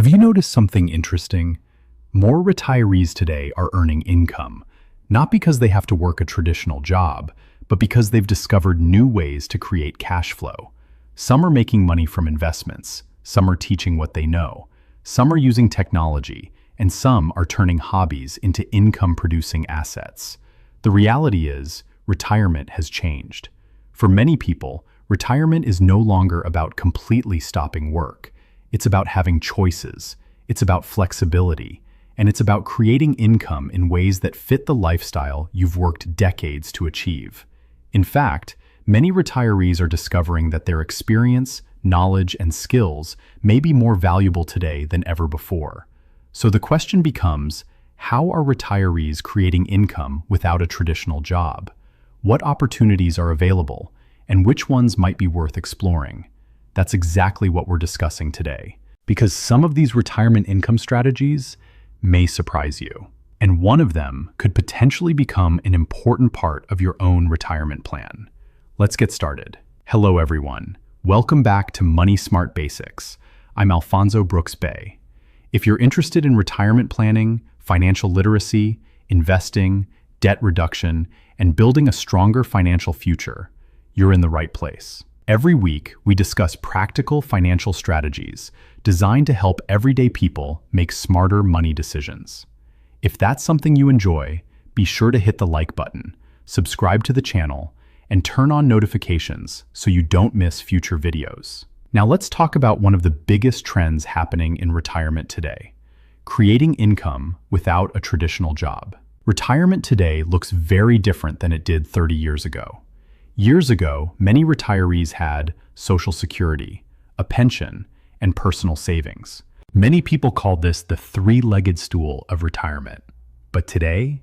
Have you noticed something interesting? More retirees today are earning income, not because they have to work a traditional job, but because they've discovered new ways to create cash flow. Some are making money from investments, some are teaching what they know, some are using technology, and some are turning hobbies into income-producing assets. The reality is, retirement has changed. For many people, retirement is no longer about completely stopping work. It's about having choices, it's about flexibility, and it's about creating income in ways that fit the lifestyle you've worked decades to achieve. In fact, many retirees are discovering that their experience, knowledge, and skills may be more valuable today than ever before. So the question becomes, how are retirees creating income without a traditional job? What opportunities are available, and which ones might be worth exploring? That's exactly what we're discussing today, because some of these retirement income strategies may surprise you, and one of them could potentially become an important part of your own retirement plan. Let's get started. Hello everyone, welcome back to Money Smart Basics. I'm Alfonso Brooks Bay. If you're interested in retirement planning, financial literacy, investing, debt reduction, and building a stronger financial future, you're in the right place. Every week, we discuss practical financial strategies designed to help everyday people make smarter money decisions. If that's something you enjoy, be sure to hit the like button, subscribe to the channel, and turn on notifications so you don't miss future videos. Now let's talk about one of the biggest trends happening in retirement today: creating income without a traditional job. Retirement today looks very different than it did 30 years ago. Years ago, many retirees had Social Security, a pension, and personal savings. Many people called this the three-legged stool of retirement. But today,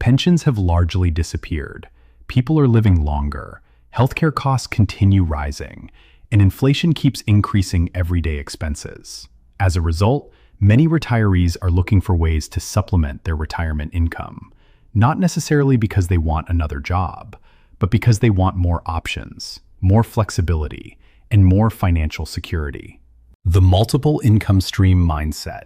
pensions have largely disappeared. People are living longer, healthcare costs continue rising, and inflation keeps increasing everyday expenses. As a result, many retirees are looking for ways to supplement their retirement income, not necessarily because they want another job, but because they want more options, more flexibility, and more financial security. The multiple income stream mindset.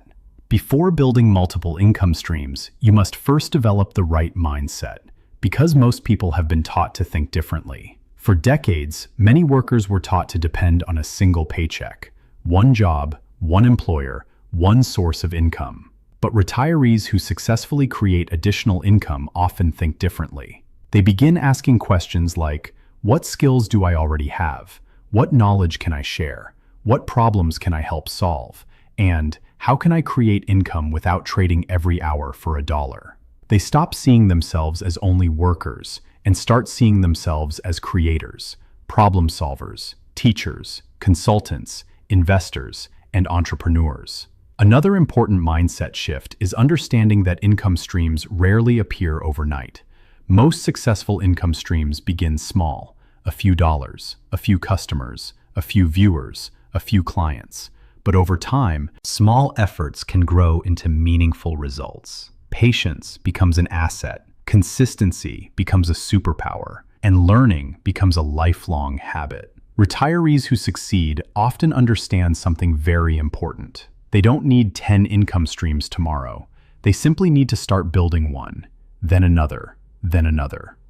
Before building multiple income streams, you must first develop the right mindset, because most people have been taught to think differently. For decades, many workers were taught to depend on a single paycheck, one job, one employer, one source of income. But retirees who successfully create additional income often think differently. They begin asking questions like, what skills do I already have? What knowledge can I share? What problems can I help solve? And how can I create income without trading every hour for a dollar? They stop seeing themselves as only workers and start seeing themselves as creators, problem solvers, teachers, consultants, investors, and entrepreneurs. Another important mindset shift is understanding that income streams rarely appear overnight. Most successful income streams begin small: a few dollars, a few customers, a few viewers, a few clients. But over time, small efforts can grow into meaningful results. Patience becomes an asset, consistency becomes a superpower, and learning becomes a lifelong habit. Retirees who succeed often understand something very important. They don't need 10 income streams tomorrow. They simply need to start building one, then another,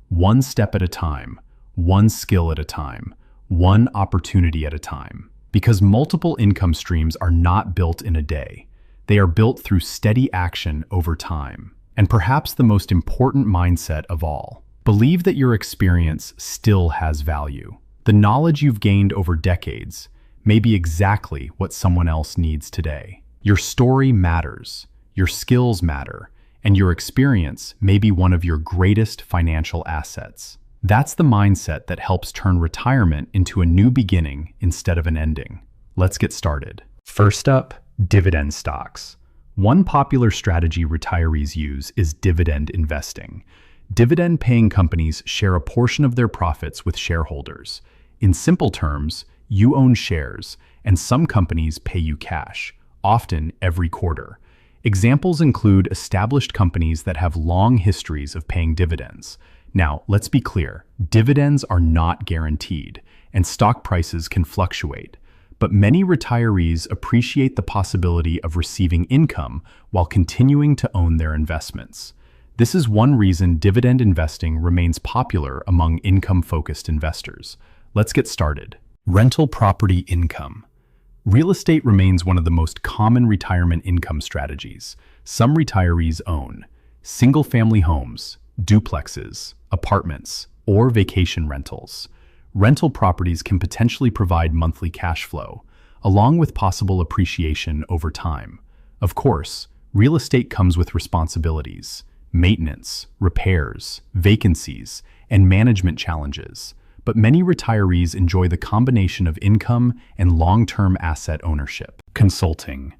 one step at a time, one skill at a time, one opportunity at a time. Because multiple income streams are not built in a day. They are built through steady action over time. And perhaps the most important mindset of all, believe that your experience still has value. The knowledge you've gained over decades may be exactly what someone else needs today. Your story matters, your skills matter, and your experience may be one of your greatest financial assets. That's the mindset that helps turn retirement into a new beginning instead of an ending. Let's get started. First up, dividend stocks. One popular strategy retirees use is dividend investing. Dividend-paying companies share a portion of their profits with shareholders. In simple terms, you own shares, and some companies pay you cash, often every quarter. Examples include established companies that have long histories of paying dividends. Now, let's be clear, dividends are not guaranteed, and stock prices can fluctuate. but many retirees appreciate the possibility of receiving income while continuing to own their investments. This is one reason dividend investing remains popular among income-focused investors. Let's get started. Rental property income. Real estate remains one of the most common retirement income strategies. Some retirees own single-family homes, duplexes, apartments, or vacation rentals. Rental properties can potentially provide monthly cash flow, along with possible appreciation over time. Of course, real estate comes with responsibilities, maintenance, repairs, vacancies, and management challenges. But many retirees enjoy the combination of income and long-term asset ownership. Consulting.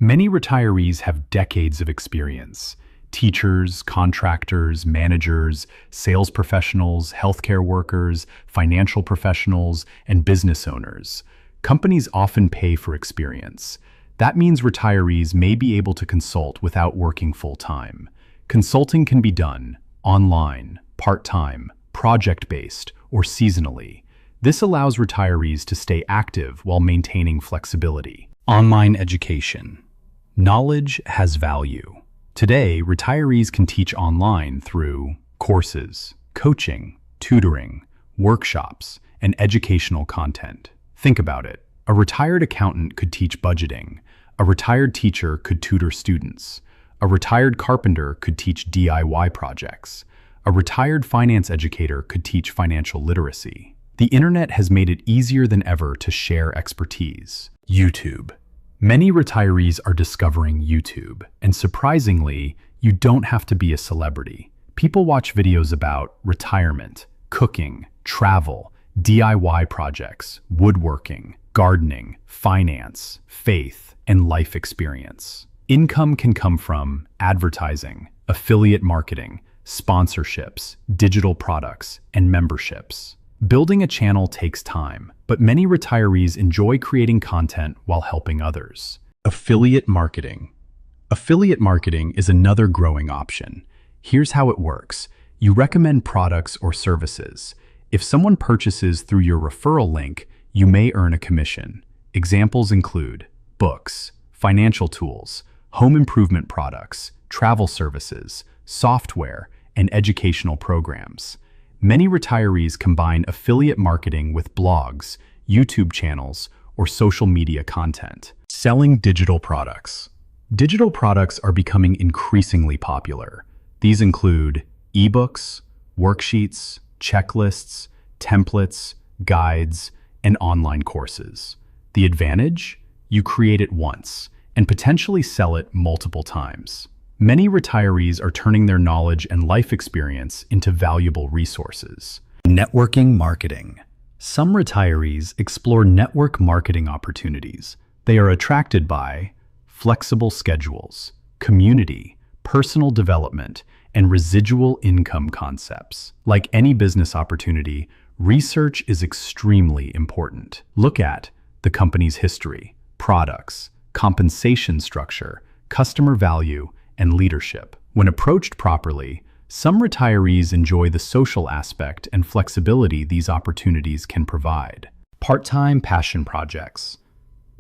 Many retirees have decades of experience. Teachers, contractors, managers, sales professionals, healthcare workers, financial professionals, and business owners. Companies often pay for experience. That means retirees may be able to consult without working full-time. Consulting can be done online, part-time, project-based, or seasonally. This allows retirees to stay active while maintaining flexibility. Online education. Knowledge has value. Today, retirees can teach online through courses, coaching, tutoring, workshops, and educational content. Think about it. A retired accountant could teach budgeting. A retired teacher could tutor students. A retired carpenter could teach DIY projects. A retired finance educator could teach financial literacy. The internet has made it easier than ever to share expertise. YouTube. Many retirees are discovering YouTube, and surprisingly, you don't have to be a celebrity. People watch videos about retirement, cooking, travel, DIY projects, woodworking, gardening, finance, faith, and life experience. Income can come from advertising, affiliate marketing, sponsorships, digital products, and memberships. Building a channel takes time, but many retirees enjoy creating content while helping others. Affiliate marketing. Affiliate marketing is another growing option. Here's how it works. You recommend products or services. If someone purchases through your referral link, you may earn a commission. Examples include books, financial tools, home improvement products, travel services, software, and educational programs. Many retirees combine affiliate marketing with blogs, YouTube channels, or social media content. Selling digital products. Digital products are becoming increasingly popular. These include ebooks, worksheets, checklists, templates, guides, and online courses. The advantage? You create it once and potentially sell it multiple times. Many retirees are turning their knowledge and life experience into valuable resources. Networking marketing. Some retirees explore network marketing opportunities. They are attracted by flexible schedules, community, personal development, and residual income concepts. Like any business opportunity, research is extremely important. Look at the company's history, products, compensation structure, customer value, and leadership. When approached properly, some retirees enjoy the social aspect and flexibility these opportunities can provide. Part-time passion projects.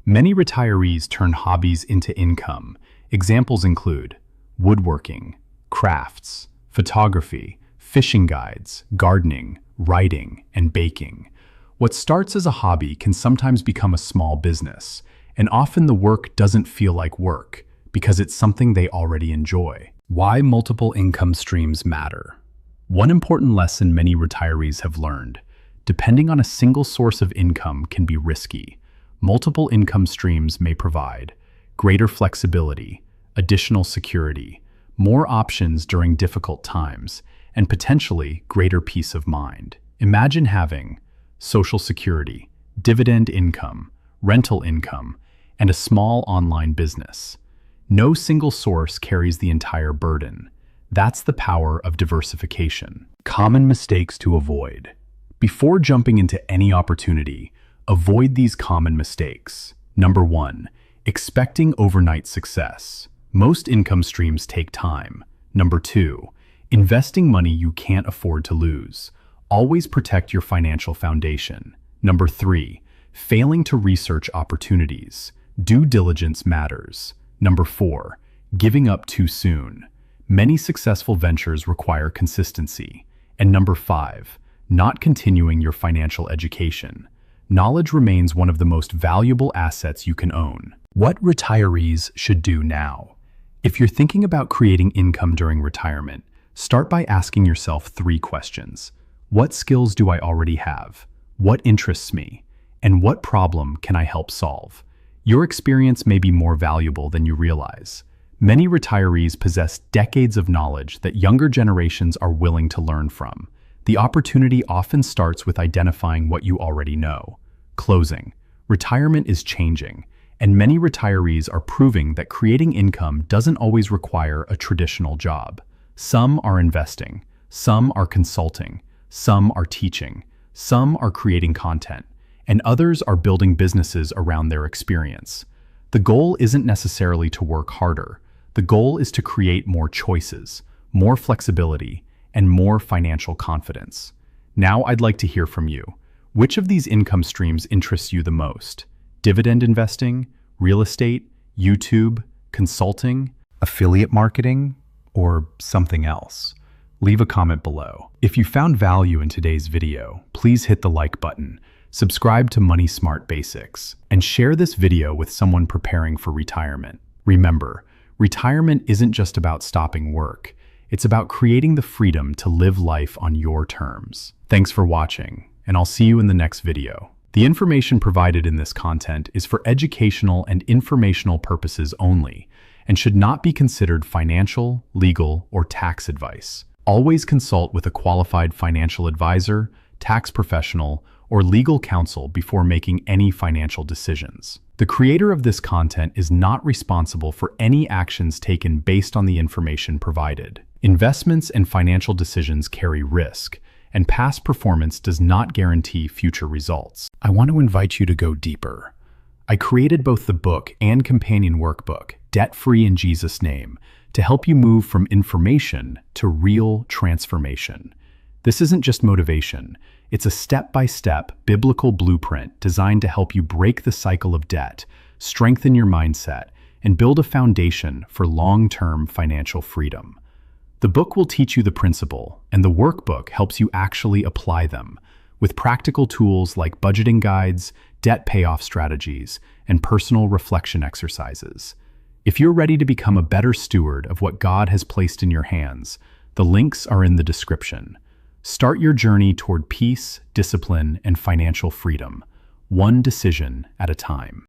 Many retirees turn hobbies into income. Examples include woodworking, crafts, photography, fishing guides, gardening, writing, and baking. What starts as a hobby can sometimes become a small business, and often the work doesn't feel like work because it's something they already enjoy. Why multiple income streams matter. One important lesson many retirees have learned: depending on a single source of income can be risky. Multiple income streams may provide greater flexibility, additional security, more options during difficult times, and potentially greater peace of mind. Imagine having Social Security, dividend income, rental income, and a small online business. No single source carries the entire burden. That's the power of diversification. Common mistakes to avoid. Before jumping into any opportunity, avoid these common mistakes. Number 1, expecting overnight success. Most income streams take time. Number 2, investing money you can't afford to lose. Always protect your financial foundation. Number 3, Failing to research opportunities. Due diligence matters. Number 4, giving up too soon. Many successful ventures require consistency. And number 5, not continuing your financial education. Knowledge remains one of the most valuable assets you can own. What retirees should do now? If you're thinking about creating income during retirement, start by asking yourself 3 questions. What skills do I already have? What interests me? And what problem can I help solve? Your experience may be more valuable than you realize. Many retirees possess decades of knowledge that younger generations are willing to learn from. The opportunity often starts with identifying what you already know. Closing. Retirement is changing, and many retirees are proving that creating income doesn't always require a traditional job. Some are investing, some are consulting, some are teaching, some are creating content, and others are building businesses around their experience. The goal isn't necessarily to work harder. The goal is to create more choices, more flexibility, and more financial confidence. Now I'd like to hear from you. Which of these income streams interests you the most? Dividend investing, real estate, YouTube, consulting, affiliate marketing, or something else? Leave a comment below. If you found value in today's video, please hit the like button, subscribe to Money Smart Basics, and share this video with someone preparing for retirement. Remember, retirement isn't just about stopping work. It's about creating the freedom to live life on your terms. Thanks for watching, and I'll see you in the next video. The information provided in this content is for educational and informational purposes only, and should not be considered financial, legal, or tax advice. Always consult with a qualified financial advisor, tax professional, or legal counsel before making any financial decisions. The creator of this content is not responsible for any actions taken based on the information provided. Investments and financial decisions carry risk, and past performance does not guarantee future results. I want to invite you to go deeper. I created both the book and companion workbook, Debt-Free in Jesus' Name, to help you move from information to real transformation. This isn't just motivation. It's a step-by-step biblical blueprint designed to help you break the cycle of debt, strengthen your mindset, and build a foundation for long-term financial freedom. The book will teach you the principle, and the workbook helps you actually apply them, with practical tools like budgeting guides, debt payoff strategies, and personal reflection exercises. If you're ready to become a better steward of what God has placed in your hands, the links are in the description. Start your journey toward peace, discipline, and financial freedom, one decision at a time.